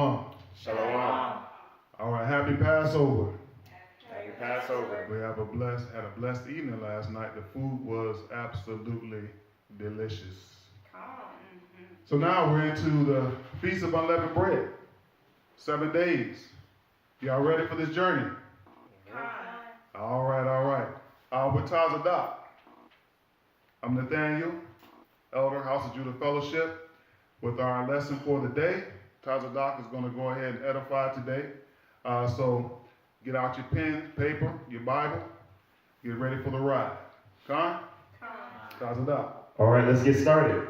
Shalom. Shalom. All right, happy Passover. Happy Passover. We had a blessed evening last night. The food was absolutely delicious. So now we're into the Feast of Unleavened Bread. 7 days. Y'all ready for this journey? All right. With Tazadak. I'm Nathaniel, Elder, House of Judah Fellowship. With our lesson for the day, Tazadak is going to go ahead and edify today. So get out your pen, paper, your Bible. Get ready for the ride. Con? Tazadak. All right, let's get started.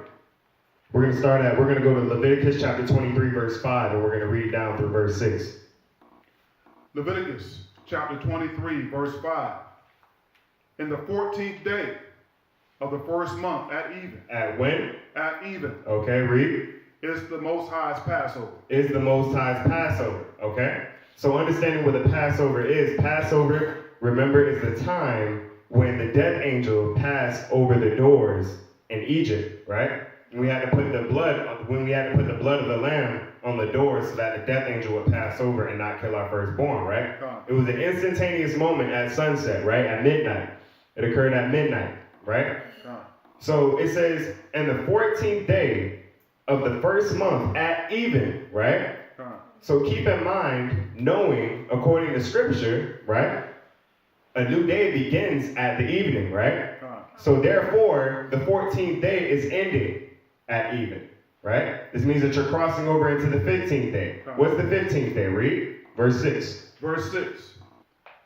We're going to go to Leviticus chapter 23, verse 5, and we're going to read down through verse 6. Leviticus chapter 23, verse 5. In the 14th day of the first month at even. At when? At even. Okay, read. Is the Most High's Passover. Is the Most High's Passover. Okay? So understanding what the Passover is, Passover, remember, is the time when the death angel passed over the doors in Egypt, right? We had to put the blood of the lamb on the doors so that the death angel would pass over and not kill our firstborn, right? It was an instantaneous moment at sunset, right? At midnight. It occurred at midnight, right? So it says, in the 14th day of the first month at even, right? So keep in mind, knowing, according to scripture, right? A new day begins at the evening, right? So therefore, the 14th day is ending at even, right? This means that you're crossing over into the 15th day. What's the 15th day? Read verse 6. Verse 6.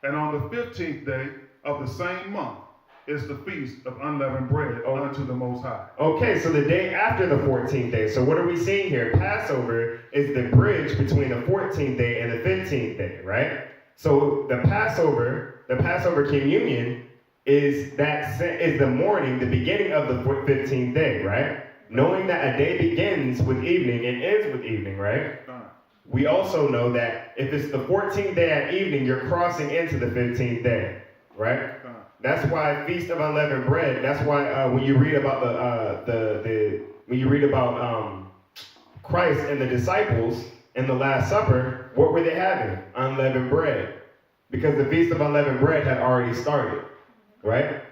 And on the 15th day of the same month is the feast of unleavened bread unto the Most High. Okay, so the day after the 14th day. So what are we seeing here? Passover is the bridge between the 14th day and the 15th day, right? So the Passover communion is the morning, the beginning of the 15th day, right? Knowing that a day begins with evening and ends with evening, right? We also know that if it's the 14th day at evening, you're crossing into the 15th day, right? That's why Feast of Unleavened Bread. That's why when you read about Christ and the disciples in the Last Supper, what were they having? Unleavened bread, because the Feast of Unleavened Bread had already started, right?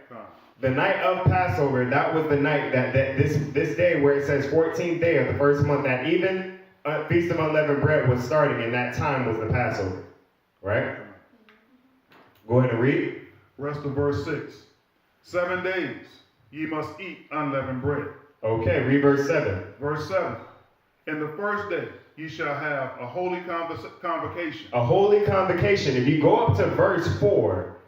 The night of Passover, that was the night that this day where it says 14th day of the first month at even, Feast of Unleavened Bread was starting, and that time was the Passover, right? Go ahead and read. Rest of verse 6. 7 days ye must eat unleavened bread. Okay, read verse 7. Verse 7. In the first day ye shall have a holy convocation. A holy convocation. If you go up to verse 4,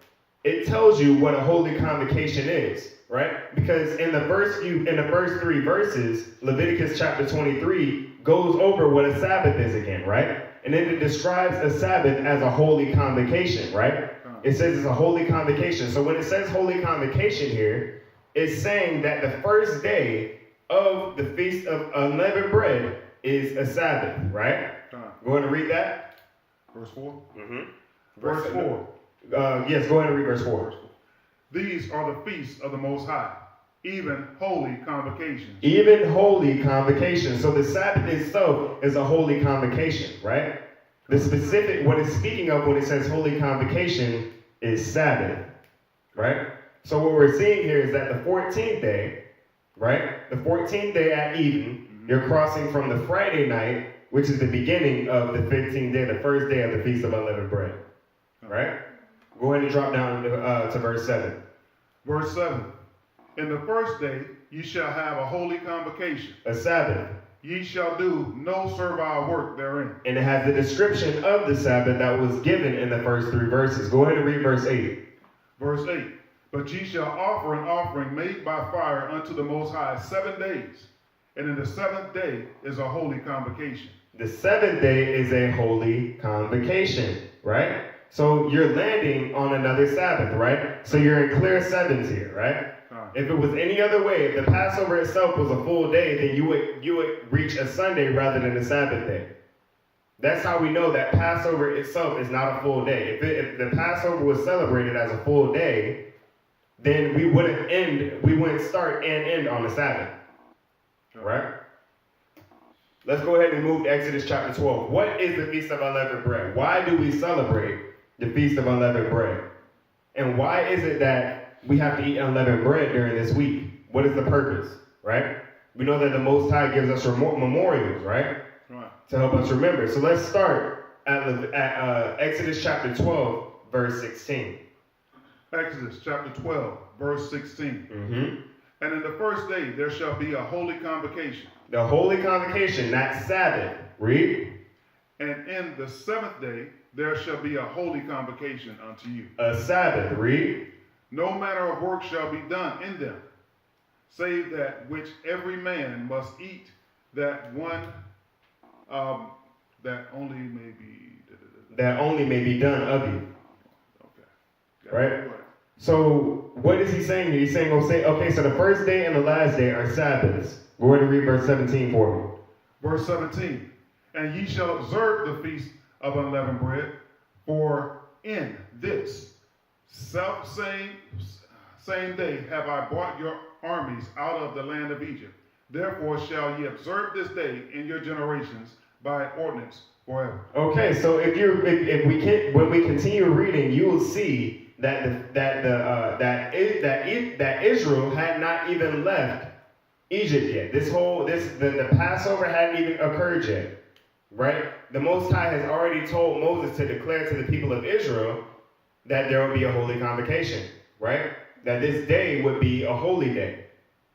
it tells you what a holy convocation is, right? Because in the first 3 verses, Leviticus chapter 23 goes over what a Sabbath is again, right? And then it describes a Sabbath as a holy convocation, right? It says it's a holy convocation. So when it says holy convocation here, it's saying that the first day of the Feast of Unleavened Bread is a Sabbath, right? Go ahead and read that. Verse 4? Mm-hmm. Verse 4. Yes, go ahead and read verse 4. These are the feasts of the Most High, even holy convocations. Even holy convocations. So the Sabbath itself is a holy convocation, right? The specific, what it's speaking of when it says holy convocation is Sabbath, right? So what we're seeing here is that the 14th day, right? The 14th day at even, you're crossing from the Friday night, which is the beginning of the 15th day, the first day of the Feast of Unleavened Bread, right? Go ahead and drop down to verse 7. Verse 7. In the first day ye shall have a holy convocation. A Sabbath. Ye shall do no servile work therein. And it has the description of the Sabbath that was given in the first 3 verses. Go ahead and read verse 8. Verse 8. But ye shall offer an offering made by fire unto the Most High 7 days. And in the 7th day is a holy convocation. The 7th day is a holy convocation, right? So you're landing on another Sabbath, right? So you're in clear sevens here, right? If it was any other way, if the Passover itself was a full day, then you would reach a Sunday rather than a Sabbath day. That's how we know that Passover itself is not a full day. If the Passover was celebrated as a full day, then we wouldn't start and end on the Sabbath, right? Let's go ahead and move to Exodus chapter 12. What is the Feast of Unleavened Bread? Why do we celebrate the Feast of Unleavened Bread? And why is it that we have to eat unleavened bread during this week? What is the purpose, right? We know that the Most High gives us memorials, right? Right. To help us remember. So let's start at Exodus chapter 12, verse 16. Exodus chapter 12, verse 16. Mm-hmm. And in the first day there shall be a holy convocation. The holy convocation, not Sabbath. Read. And in the seventh day there shall be a holy convocation unto you. A Sabbath. Read. No manner of work shall be done in them, save that which every man must eat, that one that only may be that only may be done of you. Okay. Right? So what is he saying here? He's saying, okay, so the first day and the last day are Sabbaths. Go ahead and read verse 17 for me. Verse 17. And ye shall observe the feast of unleavened bread, for in this same day have I brought your armies out of the land of Egypt. Therefore shall ye observe this day in your generations by ordinance forever. Okay, so when we continue reading, you will see that Israel had not even left Egypt yet. The Passover hadn't even occurred yet, right? The Most High has already told Moses to declare to the people of Israel that there will be a holy convocation, right? That this day would be a holy day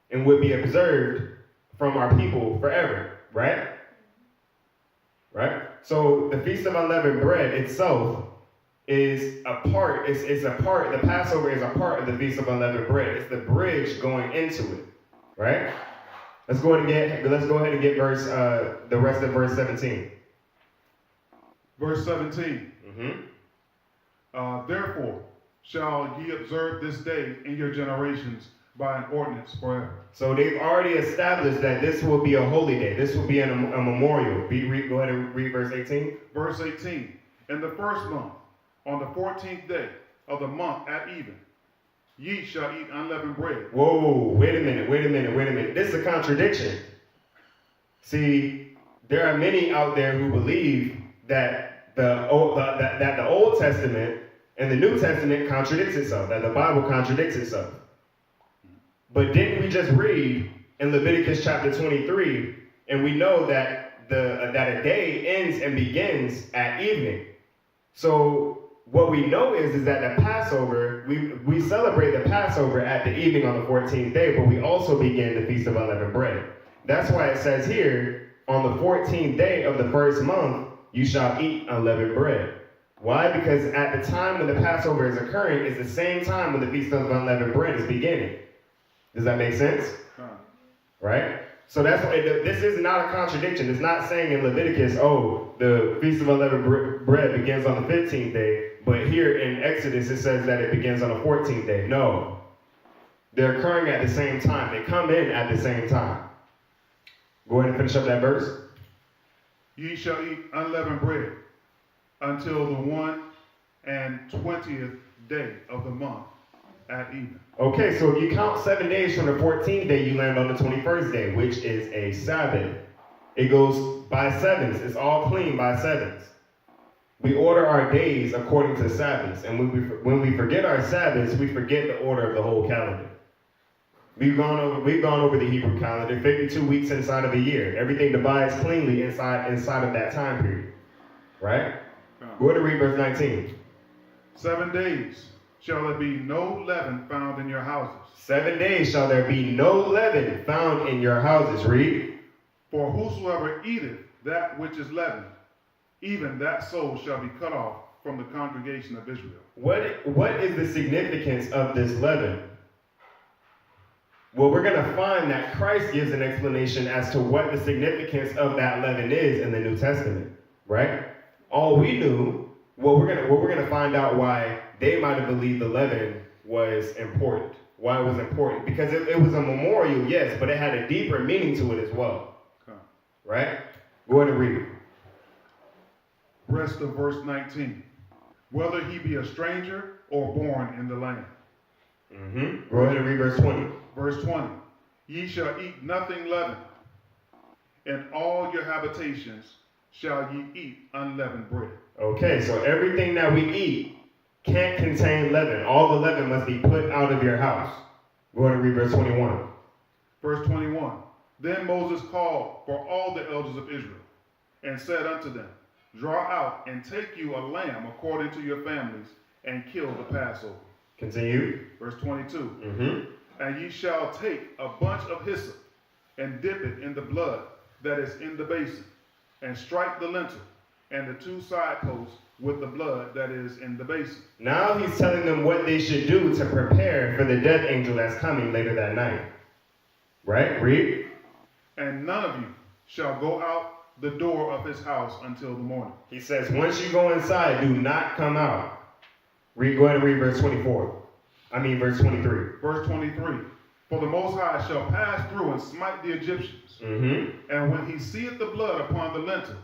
and would be observed from our people forever, right? Right? So the Feast of Unleavened Bread itself is a part, the Passover is a part of the Feast of Unleavened Bread. It's the bridge going into it, right? Let's go ahead and get the rest of verse 17. Verse 17. Mm-hmm. Therefore shall ye observe this day in your generations by an ordinance forever. So they've already established that this will be a holy day. This will be a memorial. Go ahead and read verse 18. Verse 18. In the first month, on the 14th day of the month at even, ye shall eat unleavened bread. Whoa, wait a minute. This is a contradiction. See, there are many out there who believe that the Old Testament and the New Testament contradicts itself, that the Bible contradicts itself. But didn't we just read in Leviticus chapter 23, and we know that a day ends and begins at evening. So what we know is that the Passover, we celebrate the Passover at the evening on the 14th day, but we also begin the Feast of Unleavened Bread. That's why it says here, on the 14th day of the first month, you shall eat unleavened bread. Why? Because at the time when the Passover is occurring is the same time when the Feast of Unleavened Bread is beginning. Does that make sense? Right? So that's why this is not a contradiction. It's not saying in Leviticus, the Feast of Unleavened Bread begins on the 15th day, but here in Exodus it says that it begins on the 14th day. No. They're occurring at the same time. They come in at the same time. Go ahead and finish up that verse. Ye shall eat unleavened bread until the 21st day of the month at evening. Okay, so if you count 7 days from the 14th day, you land on the 21st day, which is a Sabbath. It goes by sevens. It's all clean by sevens. We order our days according to Sabbaths, and when we forget our Sabbaths, we forget the order of the whole calendar. We've gone over the Hebrew calendar, 52 weeks inside of a year. Everything divides cleanly inside of that time period, right? Go ahead and read verse 19. 7 days shall there be no leaven found in your houses. 7 days shall there be no leaven found in your houses. Read. For whosoever eateth that which is leavened, even that soul shall be cut off from the congregation of Israel. What is the significance of this leaven? Well, we're going to find that Christ gives an explanation as to what the significance of that leaven is in the New Testament, right? All we knew, we're going to find out why they might have believed the leaven was important. Why it was important? Because it was a memorial, yes, but it had a deeper meaning to it as well. Right? Go ahead and read it. Rest of verse 19. Whether he be a stranger or born in the land. Go ahead and read verse 20. Verse 20. Ye shall eat nothing leavened. In all your habitations shall ye eat unleavened bread. Okay, so everything that we eat can't contain leaven. All the leaven must be put out of your house. Go ahead and read verse 21. Verse 21. Then Moses called for all the elders of Israel, and said unto them, Draw out and take you a lamb according to your families, and kill the Passover. Continue. Verse 22. Mm-hmm. And ye shall take a bunch of hyssop, and dip it in the blood that is in the basin, and strike the lintel and the two side posts with the blood that is in the basin. Now he's telling them what they should do to prepare for the death angel that's coming later that night. Right? Read. And none of you shall go out the door of his house until the morning. He says, once you go inside, do not come out. Go ahead and read verse 23. Verse 23. For the Most High shall pass through and smite the Egyptians. Mm-hmm. And when he seeth the blood upon the lintel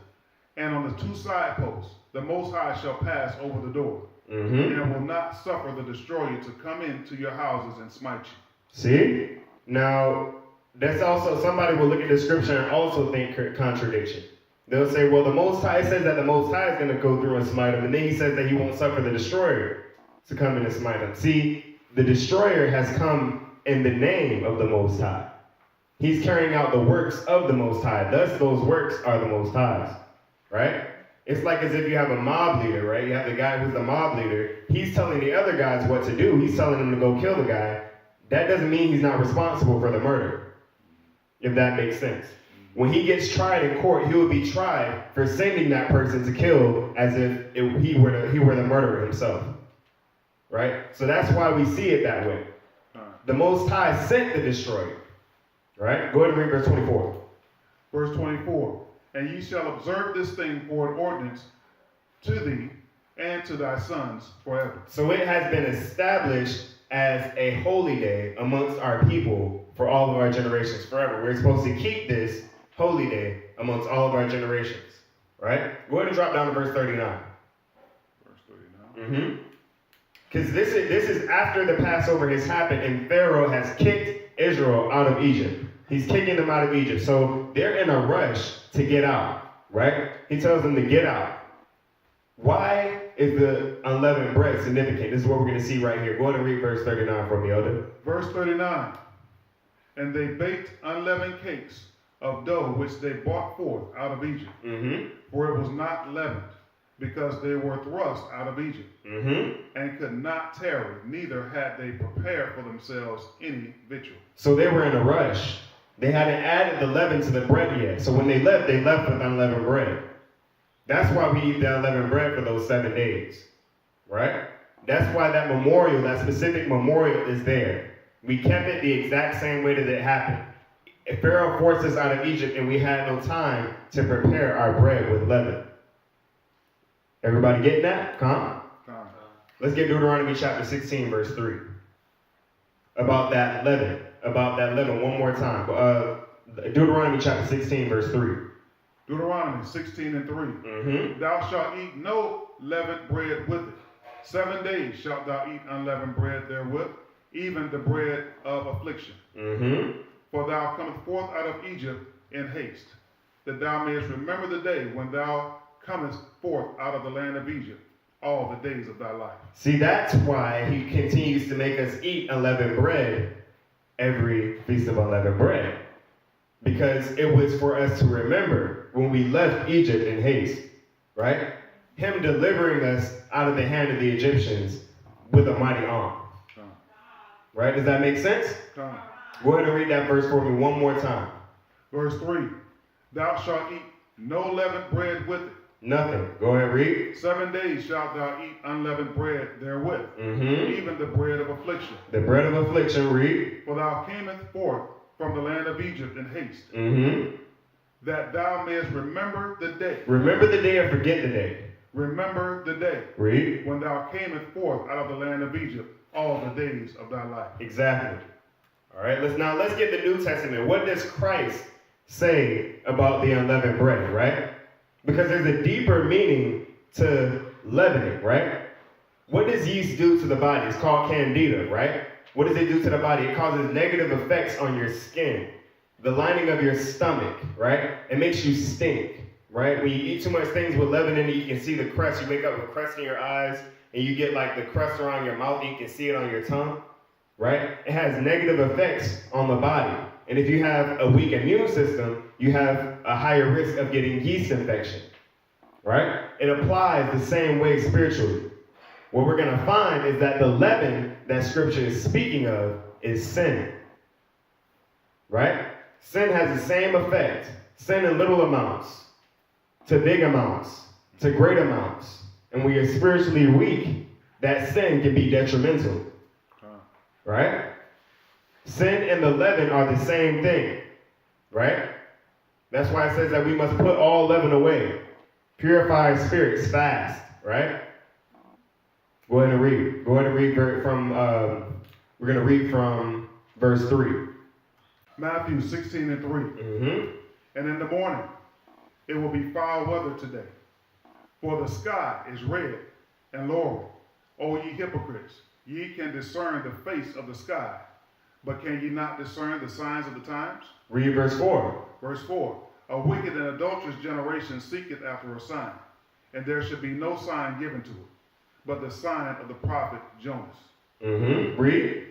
and on the two side posts, the Most High shall pass over the door, Mm-hmm. and will not suffer the destroyer to come into your houses and smite you. See? Now, that's also, somebody will look at the scripture and also think contradiction. They'll say, well, the Most High says that the Most High is going to go through and smite him, and then he says that he won't suffer the destroyer to come in and smite him. See, the destroyer has come in the name of the Most High. He's carrying out the works of the Most High. Thus, those works are the Most High's. Right? It's like as if you have a mob leader, right? You have the guy who's the mob leader. He's telling the other guys what to do. He's telling them to go kill the guy. That doesn't mean he's not responsible for the murder, if that makes sense. When he gets tried in court, he will be tried for sending that person to kill as if he were the murderer himself. Right? So that's why we see it that way. The Most High sent the destroyer. Right? Go ahead and read verse 24. Verse 24. And ye shall observe this thing for an ordinance to thee and to thy sons forever. So it has been established as a holy day amongst our people for all of our generations forever. We're supposed to keep this holy day amongst all of our generations. Right? Go ahead and drop down to verse 39. Verse 39. Because this is after the Passover has happened and Pharaoh has kicked Israel out of Egypt. He's kicking them out of Egypt. So they're in a rush to get out, right? He tells them to get out. Why is the unleavened bread significant? This is what we're going to see right here. Go ahead and read verse 39 for me, Elder. Verse 39. And they baked unleavened cakes of dough which they brought forth out of Egypt. For it was not leavened, because they were thrust out of Egypt, and could not tarry, neither had they prepared for themselves any victual. So they were in a rush. They hadn't added the leaven to the bread yet. So when they left with unleavened bread. That's why we eat the unleavened bread for those 7 days. Right? That's why that memorial, that specific memorial is there. We kept it the exact same way that it happened. If Pharaoh forced us out of Egypt and we had no time to prepare our bread with leaven. Everybody getting that? Come. Let's get Deuteronomy chapter 16, verse 3. About that leaven. One more time. Deuteronomy chapter 16, verse 3. Deuteronomy 16 and 3. Thou shalt eat no leavened bread with it. 7 days shalt thou eat unleavened bread therewith, even the bread of affliction. For thou comest forth out of Egypt in haste, that thou mayest remember the day when thou comest forth out of the land of Egypt, all the days of thy life. See, that's why he continues to make us eat unleavened bread every Feast of Unleavened Bread. Because it was for us to remember when we left Egypt in haste, right? Him delivering us out of the hand of the Egyptians with a mighty arm. Right? Does that make sense? Go ahead and read that verse for me one more time. Verse 3. Thou shalt eat no leavened bread with it. Nothing. Go ahead, read. 7 days shalt thou eat unleavened bread therewith, even the bread of affliction. The bread of affliction, read. For thou camest forth from the land of Egypt in haste, that thou mayest remember the day. Remember the day or forget the day? Remember the day. Read. When thou camest forth out of the land of Egypt, all the days of thy life. Exactly. All right, let's get the New Testament. What does Christ say about the unleavened bread, right? Because there's a deeper meaning to leavening, right? What does yeast do to the body? It's called candida, right? What does it do to the body? It causes negative effects on your skin. the lining of your stomach, right? It makes you stink, right? When you eat too much things with leaven in it, you can see the crust. You wake up with crust in your eyes, and you get like the crust around your mouth, and you can see it on your tongue, right? It has negative effects on the body. And if you have a weak immune system, you have a higher risk of getting yeast infection, right? It applies the same way spiritually. What we're going to find is that the leaven that Scripture is speaking of is sin, right? Sin has the same effect. Sin in little amounts, to big amounts, to great amounts. And when you're spiritually weak, that sin can be detrimental, right? Sin and the leaven are the same thing, right? That's why it says that we must put all leaven away. Purify spirits fast, right? Go ahead and read. Go ahead and read from, we're going to read from verse 3. Matthew 16 and 3. Mm-hmm. And in the morning, it will be foul weather today, for the sky is red and lowering. O ye hypocrites, ye can discern the face of the sky, but can ye not discern the signs of the times? Read verse 4. Verse 4. A wicked and adulterous generation seeketh after a sign, and there should be no sign given to it, but the sign of the prophet Jonas. Mm-hmm. Read.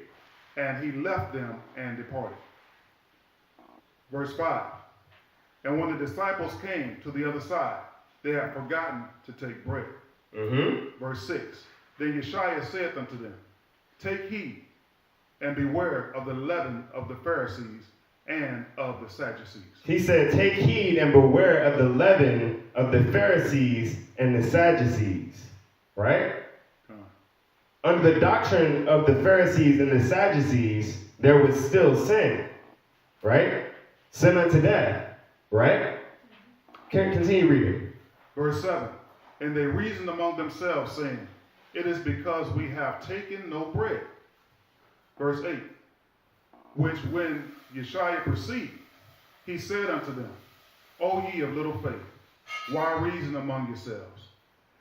And he left them and departed. Verse 5. And when the disciples came to the other side, they had forgotten to take bread. Mm-hmm. Verse 6. Then Yeshua saith unto them, Take heed, and beware of the leaven of the Pharisees and of the Sadducees. He said, take heed and beware of the leaven of the Pharisees and the Sadducees, right? Under the doctrine of the Pharisees and the Sadducees, there was still sin, right? Sin unto death, right? Can continue reading. Verse 7. And they reasoned among themselves, saying, It is because we have taken no bread. Verse 8. Which when Yeshua perceived, he said unto them, O ye of little faith, why reason among yourselves?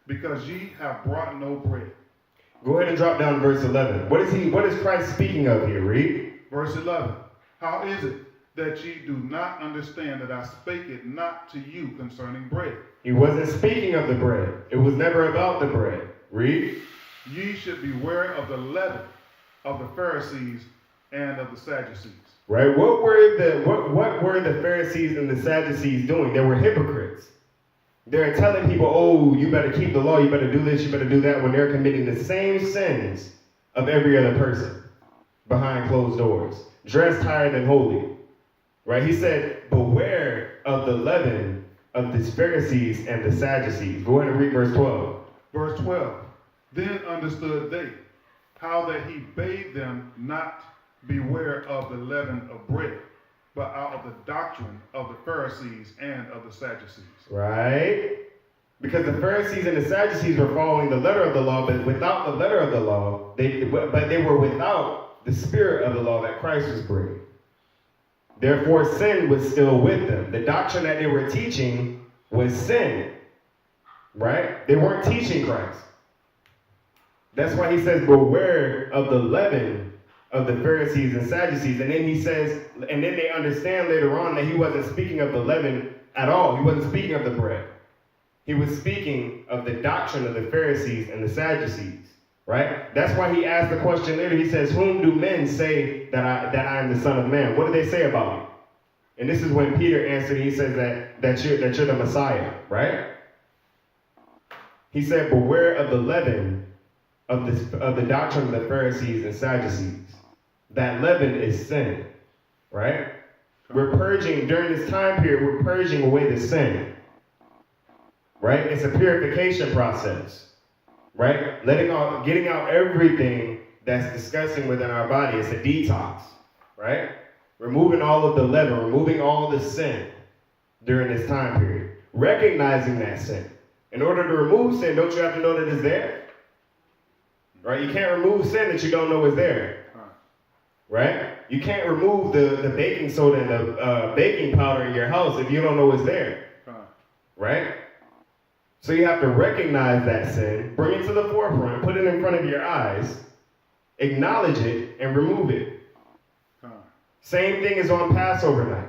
Because ye have brought no bread. Go ahead and drop down verse 11. What is Christ speaking of here? Read. Verse 11. How is it that ye do not understand that I spake it not to you concerning bread? He wasn't speaking of the bread. It was never about the bread. Read. Ye should beware of the leaven of the Pharisees and of the Sadducees. Right? What were the Pharisees and the Sadducees doing? They were hypocrites. They're telling people, oh, you better keep the law, you better do this, you better do that, when they're committing the same sins of every other person behind closed doors, dressed higher than holy. Right? He said, beware of the leaven of the Pharisees and the Sadducees. Go ahead and read verse 12. Verse 12. Then understood they how that he bade them not beware of the leaven of bread, but out of the doctrine of the Pharisees and of the Sadducees. Right? Because the Pharisees and the Sadducees were following the letter of the law, but without the letter of the law, they were without the spirit of the law that Christ was bringing. Therefore, sin was still with them. The doctrine that they were teaching was sin. Right? They weren't teaching Christ. That's why he says, beware of the leaven of the Pharisees and Sadducees. And then he says, and then they understand later on that he wasn't speaking of the leaven at all. He wasn't speaking of the bread. He was speaking of the doctrine of the Pharisees and the Sadducees. Right? That's why he asked the question later. He says, whom do men say that I am the Son of Man? What do they say about me? And this is when Peter answered. He says that you're the Messiah. Right? He said, beware of the leaven of the doctrine of the Pharisees and Sadducees. That leaven is sin, right? We're purging, during this time period, we're purging away the sin, right? It's a purification process, right? Getting out everything that's disgusting within our body. It's a detox, right? Removing all of the leaven, removing all the sin during this time period. Recognizing that sin. In order to remove sin, don't you have to know that it's there? Right? You can't remove sin that you don't know is there. Right? You can't remove the baking soda and the baking powder in your house if you don't know it's there. Right? So you have to recognize that sin, bring it to the forefront, put it in front of your eyes, acknowledge it, and remove it. Same thing is on Passover night.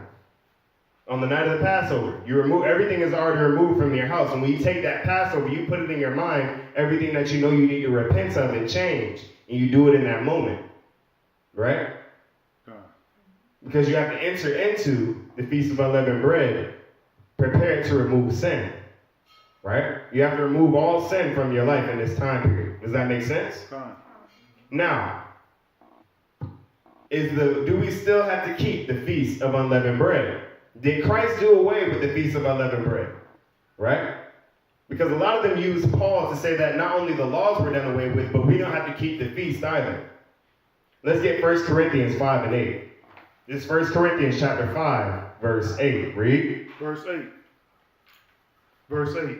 On the night of the Passover. You remove, everything is already removed from your house. And when you take that Passover, you put it in your mind, everything that you know you need to repent of and change. And you do it in that moment. Right? Because you have to enter into the Feast of Unleavened Bread prepared to remove sin. Right? You have to remove all sin from your life in this time period. Does that make sense? Now, do we still have to keep the Feast of Unleavened Bread? Did Christ do away with the Feast of Unleavened Bread? Right? Because a lot of them use Paul to say that not only the laws were done away with, but we don't have to keep the feast either. Let's get 1 Corinthians 5 and 8. This is 1 Corinthians chapter 5, verse 8. Read. Verse 8. Verse 8.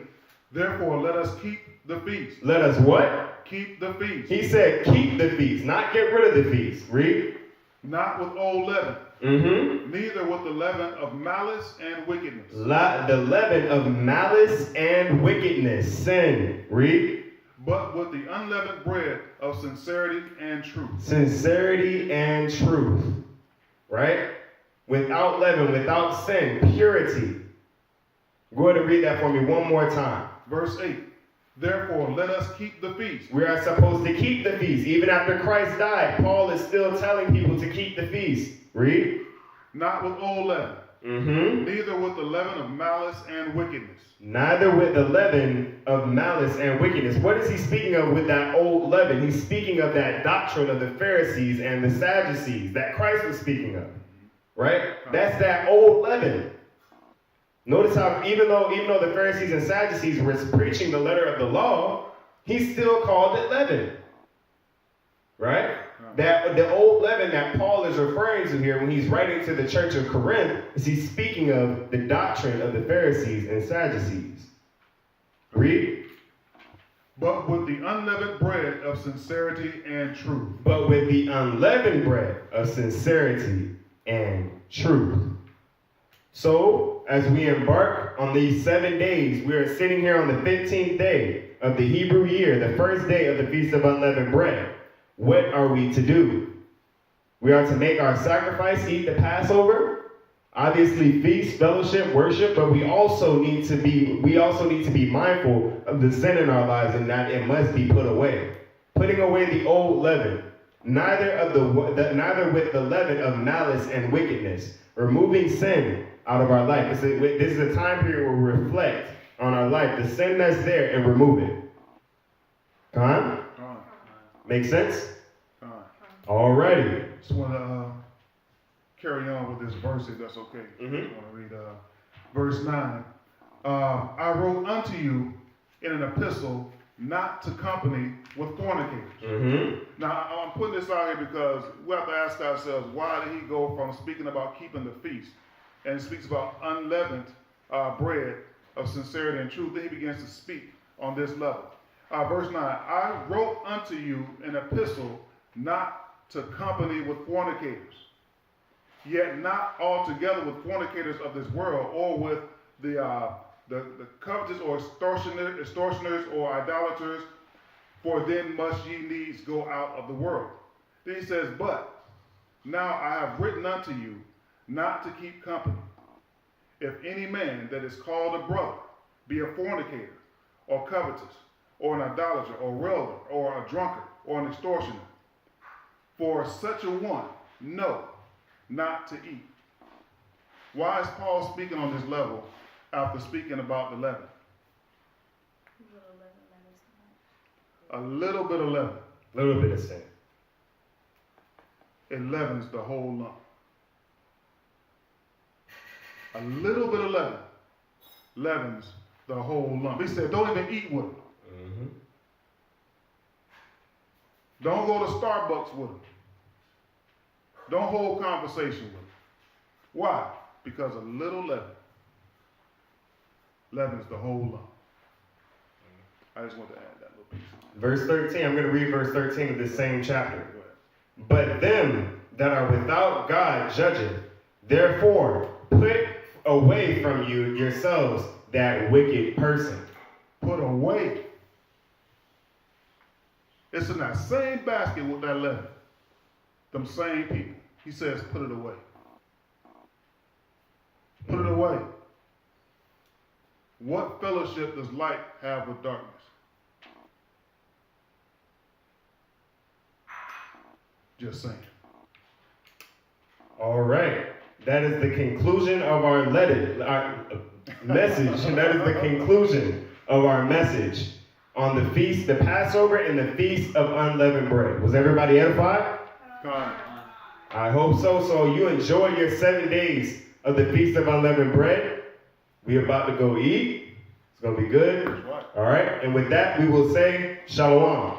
Therefore, let us keep the feast. Let us what? Keep the feast. He said keep the feast, not get rid of the feast. Read. Not with old leaven. Mm-hmm. Neither with the leaven of malice and wickedness. The leaven of malice and wickedness. Sin. Read. But with the unleavened bread of sincerity and truth. Sincerity and truth. Right? Without leaven, without sin, purity. Go ahead and read that for me one more time. Verse 8. Therefore, let us keep the feast. We are supposed to keep the feast. Even after Christ died, Paul is still telling people to keep the feast. Read. Not with old leaven. Mm-hmm. Neither with the leaven of malice and wickedness. Neither with the leaven of malice and wickedness. What is he speaking of with that old leaven? He's speaking of that doctrine of the Pharisees and the Sadducees that Christ was speaking of. Right? That's that old leaven. Notice how even though the Pharisees and Sadducees were preaching the letter of the law, he still called it leaven. Right? That the old leaven that Paul is referring to here when he's writing to the church of Corinth is he's speaking of the doctrine of the Pharisees and Sadducees. Read. But with the unleavened bread of sincerity and truth. But with the unleavened bread of sincerity and truth. So, as we embark on these 7 days, we are sitting here on the 15th day of the Hebrew year, the first day of the Feast of Unleavened Bread. What are we to do? We are to make our sacrifice, eat the Passover, obviously feast, fellowship, worship, but we also need to be mindful of the sin in our lives and that it must be put away. Putting away the old leaven, neither with the leaven of malice and wickedness, removing sin out of our life. This is a time period where we reflect on our life, the sin that's there, and remove it. Come on? Make sense? Alrighty. Just want to carry on with this verse, if that's okay. Mm-hmm. I want to read verse 9. I wrote unto you in an epistle not to company with fornicators. Mm-hmm. Now, I'm putting this out here because we have to ask ourselves, why did he go from speaking about keeping the feast and speaks about unleavened bread of sincerity and truth? Then he begins to speak on this level. Verse 9, I wrote unto you an epistle not to company with fornicators, yet not altogether with fornicators of this world, or with the covetous or extortioners or idolaters, for then must ye needs go out of the world. Then he says, but now I have written unto you not to keep company. If any man that is called a brother be a fornicator, or covetous, or an idolater, or railer, or a drunkard, or an extortioner, for such a one, no, not to eat. Why is Paul speaking on this level after speaking about the leaven? A little bit of leaven. A little bit of sin. It leavens the whole lump. A little bit of leaven leavens the whole lump. He said, don't even eat with them. Mm-hmm. Don't go to Starbucks with them. Don't hold conversation with them. Why? Because a little leaven leavens the whole lump. I just want to add that little piece. Verse 13, I'm going to read verse 13 of this same chapter. But them that are without God judgeth, therefore put away from you yourselves that wicked person. Put away. It's in that same basket with that leaven. Them same people. He says, put it away. Put it away. away. What fellowship does light have with darkness? Just saying. All right. That is the conclusion of our message. And that is the conclusion of our message on the feast, the Passover, and the Feast of Unleavened Bread. Was everybody edified? God. I hope so. So you enjoy your 7 days of the Feast of Unleavened Bread. We're about to go eat. It's going to be good. That's right. All right. And with that, we will say Shalom.